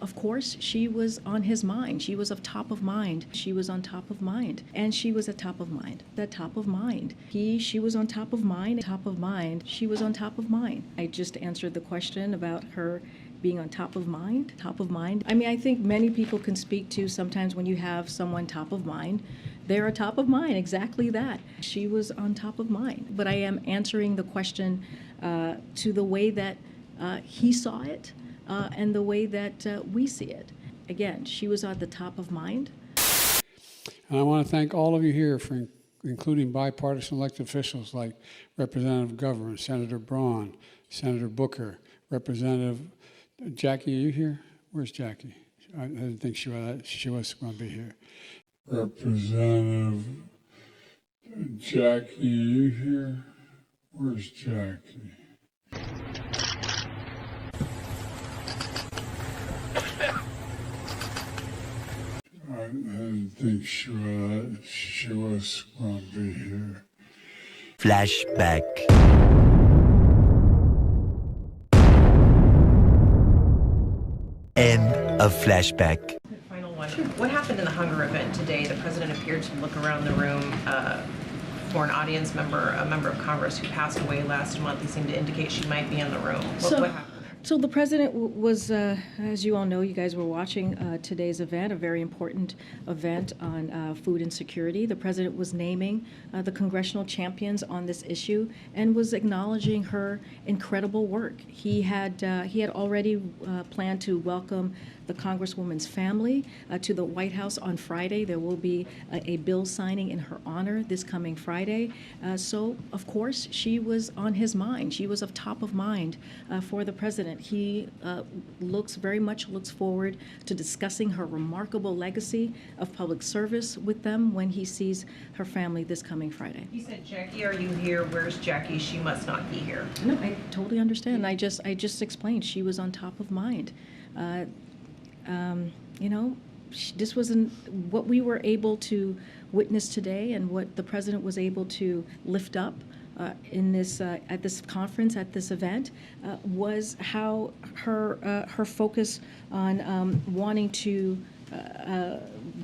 Of course, she was on his mind. She was of top of mind. She was on top of mind. And she was at top of mind. At top of mind. She was on top of mind. Top of mind. She was on top of mind. I just answered the question about her being on top of mind. Top of mind. I mean, I think many people can speak to sometimes when you have someone top of mind, they're a top of mind. Exactly that. She was on top of mind. But I am answering the question to the way that he saw it. And the way that we see it. Again, she was at the top of mind. And I want to thank all of you here for including bipartisan elected officials like Representative Governor, Senator Braun, Senator Booker, Representative Jackie, are you here? Where's Jackie? I didn't think she was going to be here. Representative Jackie, are you here? Where's Jackie? I didn't think she was going to be here. Flashback. End of flashback. Final one. What happened in the hunger event today? The president appeared to look around the room for an audience member, a member of Congress who passed away last month. He seemed to indicate she might be in the room. What happened? So the president was, as you all know, you guys were watching today's event, a very important event on food insecurity. The president was naming the congressional champions on this issue and was acknowledging her incredible work. He had already planned to welcome the Congresswoman's family to the White House on Friday. There will be a bill signing in her honor this coming Friday. So, of course, she was on his mind. She was of top of mind for the president. He very much looks forward to discussing her remarkable legacy of public service with them when he sees her family this coming Friday. He said, "Jackie, are you here? Where's Jackie? She must not be here." No, I totally understand. I just explained she was on top of mind. This wasn't what we were able to witness today, and what the president was able to lift up in this at this conference, at this event, was how her focus on wanting to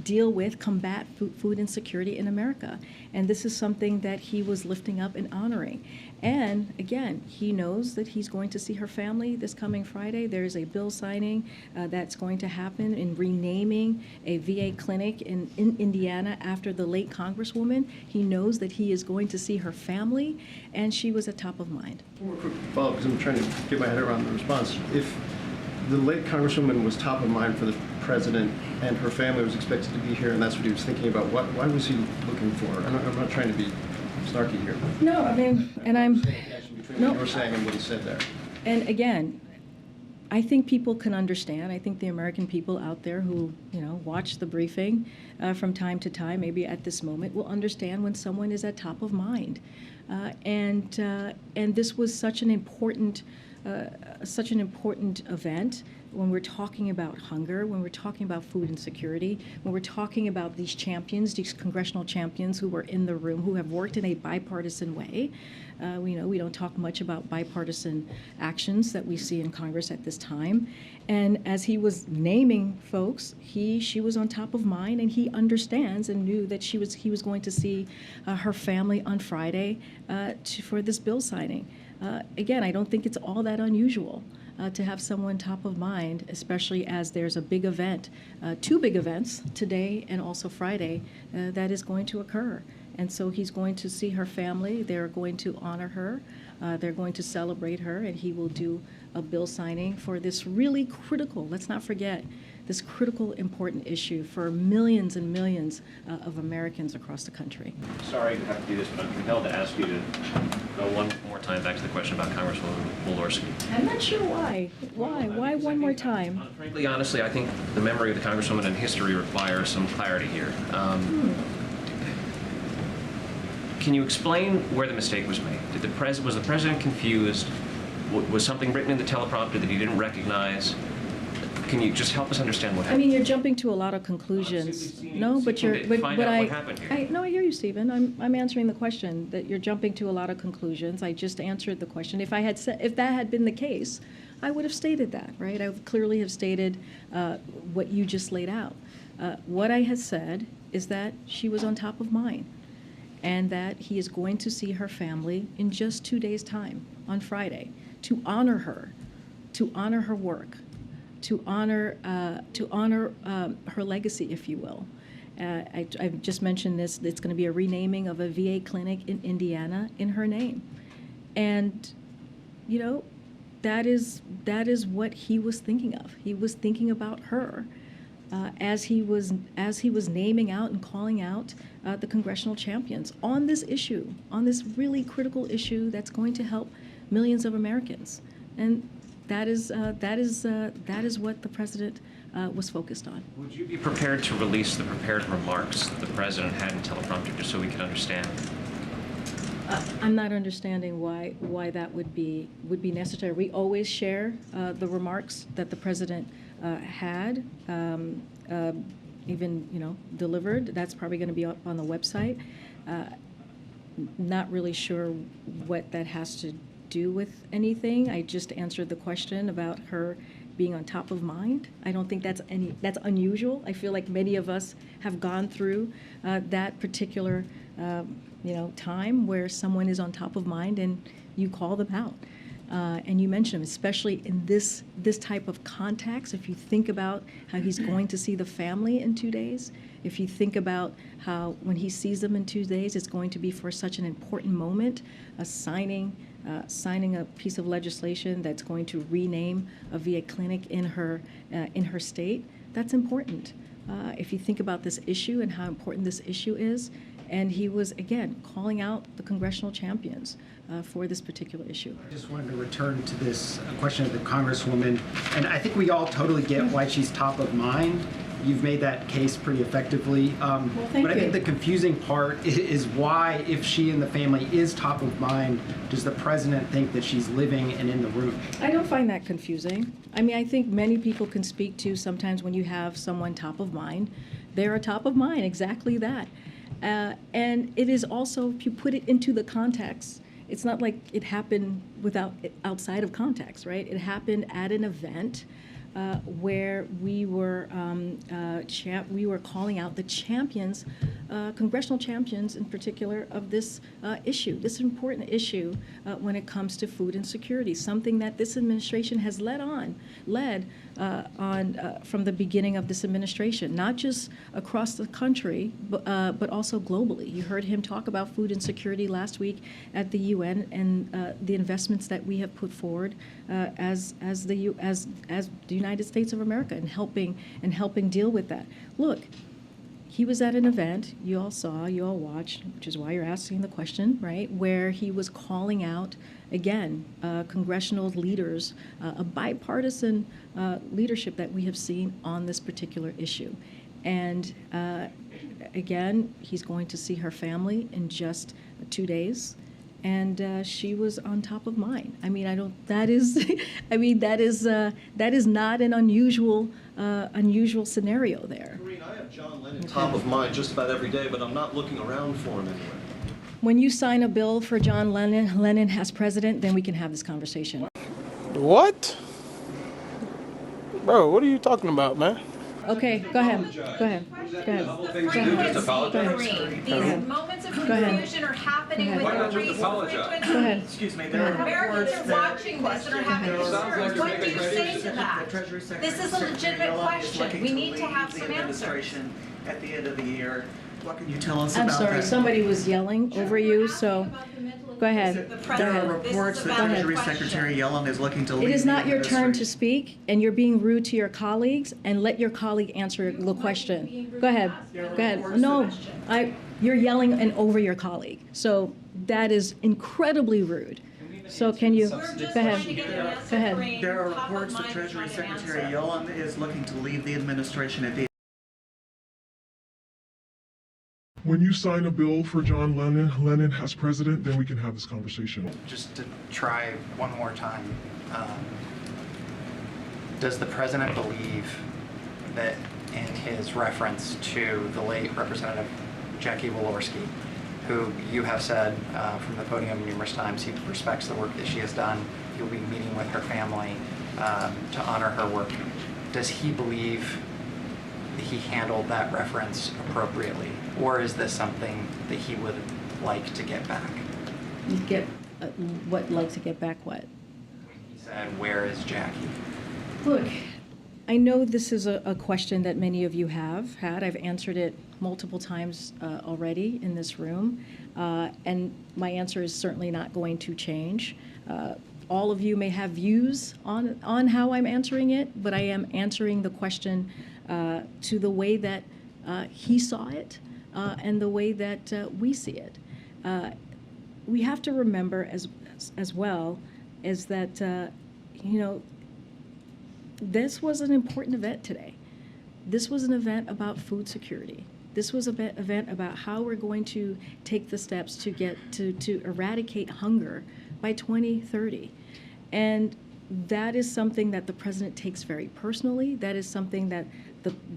deal with, combat food insecurity in America. And this is something that he was lifting up and honoring. And again, he knows that he's going to see her family this coming Friday. There's a bill signing that's going to happen in renaming a VA clinic in Indiana after the late Congresswoman. He knows that he is going to see her family, and she was at top of mind. One quick follow-up, because I'm trying to get my head around the response. If the late Congresswoman was top of mind for the president and her family was expected to be here, and that's what he was thinking about, why was he looking for her? I'm not trying to be snarky here. No, I mean, and I'm... Between what you were saying and what he said there. And again, I think people can understand. I think the American people out there who, watch the briefing from time to time, maybe at this moment, will understand when someone is at top of mind. And this was such an important event when we're talking about hunger, when we're talking about food insecurity, when we're talking about these champions, these congressional champions who were in the room, who have worked in a bipartisan way. We don't talk much about bipartisan actions that we see in Congress at this time. And as he was naming folks, she was on top of mind, and he understands and knew that he was going to see her family on Friday for this bill signing. Again, I don't think it's all that unusual to have someone top of mind, especially as there's a big event, two big events today and also Friday that is going to occur. And so he's going to see her family. They're going to honor her. They're going to celebrate her, and he will do a bill signing for this really critical, let's not forget, this critical, important issue for millions and millions of Americans across the country. Sorry to have to do this, but I'm compelled to ask you to go one more time back to the question about Congresswoman Walorski. I'm not sure why. Why one more time? Frankly, honestly, I think the memory of the Congresswoman and history requires some clarity here. Can you explain where the mistake was made? Was the president confused? Was something written in the teleprompter that he didn't recognize? Can you just help us understand what happened? I mean, you're jumping to a lot of conclusions. No, but you're. Find out what happened here. I hear you, Stephen. I'm answering the question that you're jumping to a lot of conclusions. I just answered the question. If that had been the case, I would have stated that, right? I would clearly have stated what you just laid out. What I had said is that she was on top of mind, and that he is going to see her family in just 2 days' time on Friday to honor her work, to honor her legacy, if you will. I've just mentioned this. It's going to be a renaming of a VA clinic in Indiana in her name, and you know, that is what he was thinking of. He was thinking about her as he was naming out and calling out the congressional champions on this issue, on this really critical issue that's going to help millions of Americans, and that is what the president was focused on. Would you be prepared to release the prepared remarks that the president had in teleprompter just so we can understand? I'm not understanding why that would be necessary. We always share the remarks that the president had, even delivered. That's probably going to be up on the website. Not really sure what that has to do with anything. I just answered the question about her being on top of mind. I don't think that's unusual. I feel like many of us have gone through that particular time where someone is on top of mind and you call them out. And you mentioned them, especially in this type of context. If you think about how he's going to see the family in 2 days, if you think about how when he sees them in 2 days, it's going to be for such an important moment, signing a piece of legislation that's going to rename a VA clinic in her state. That's important. If you think about this issue and how important this issue is, and he was, again, calling out the congressional champions for this particular issue. I just wanted to return to this question of the Congresswoman, and I think we all totally get why she's top of mind. You've made that case pretty effectively. But I think the confusing part is why, if she and the family is top of mind, does the president think that she's living and in the room? I don't find that confusing. I mean, I think many people can speak to sometimes when you have someone top of mind, they're top of mind, exactly that. And it is also, if you put it into the context, it's not like it happened outside of context, right? It happened at an event where we were calling out the champions, congressional champions in particular, of this issue, this important issue when it comes to food insecurity, something that this administration has led on from the beginning of this administration, not just across the country, but also globally. You heard him talk about food insecurity last week at the UN and the investments that we have put forward as the United States of America in helping deal with that. Look, he was at an event, you all saw, you all watched, which is why you're asking the question, right, where he was calling out, again, congressional leaders, a bipartisan leadership that we have seen on this particular issue. And again, he's going to see her family in just 2 days. And she was on top of mind. I mean, that is not an unusual scenario there. Karine, I have John Lennon top of mind just about every day, but I'm not looking around for him anywhere. When you sign a bill for John Lennon as president, then we can have this conversation. What? Bro, what are you talking about, man? Okay, go ahead. Go ahead. These moments of confusion are happening with increased frequency. Go ahead. Excuse me, there are Americans are watching this and are having concerns. What do you say to that? This is a legitimate question. We need to have some answers. At the end of the year, what can you tell us about that? I'm sorry, somebody was yelling over you, so go ahead. There are reports that Treasury Secretary Yellen is looking to leave. It is not your turn to speak, and you're being rude to your colleagues, and let your colleague answer the question. Go ahead. Go ahead. No, you're yelling and over your colleague. So that is incredibly rude. So can you, go ahead. Go ahead. There are reports that Treasury Secretary Yellen is looking to leave the administration at the When you sign a bill for John Lennon as president, then we can have this conversation. Just to try one more time, does the president believe that in his reference to the late Representative Jackie Walorski, who you have said from the podium numerous times he respects the work that she has done, he'll be meeting with her family, to honor her work. Does he believe he handled that reference appropriately, or is this something that he would like to get back? Get what? Like to get back what? He said, "Where is Jackie?" Look, I know this is a question that many of you have had. I've answered it multiple times already in this room, and my answer is certainly not going to change. All of you may have views on how I'm answering it, but I am answering the question to the way that he saw it and the way that we see it. We have to remember as well is that, this was an important event today. This was an event about food security. This was an event about how we're going to take the steps to get to eradicate hunger by 2030. And that is something that the president takes very personally. That is something that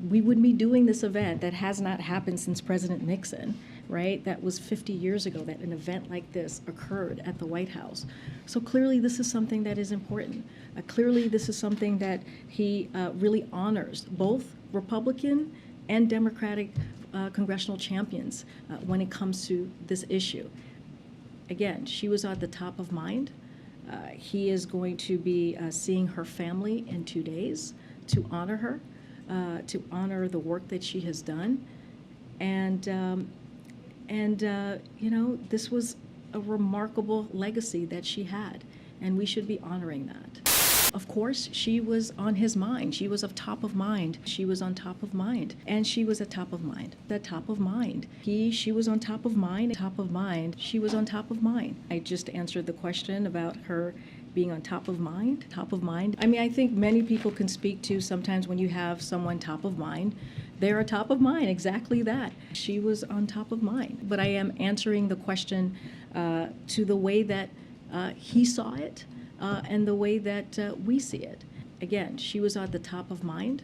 we would be doing this event that has not happened since President Nixon, right? That was 50 years ago that an event like this occurred at the White House. So clearly this is something that is important. Clearly this is something that he really honors, both Republican and Democratic congressional champions when it comes to this issue. Again, she was at the top of mind. He is going to be seeing her family in 2 days to honor her, to honor the work that she has done. And this was a remarkable legacy that she had, and we should be honoring that. Of course, she was on his mind. She was of top of mind. She was on top of mind. And she was at top of mind. At top of mind. She was on top of mind. Top of mind. She was on top of mind. I just answered the question about her being on top of mind. Top of mind. I mean, I think many people can speak to sometimes when you have someone top of mind, they're on top of mind. Exactly that. She was on top of mind. But I am answering the question to the way that he saw it. And the way that we see it. Again, she was at the top of mind.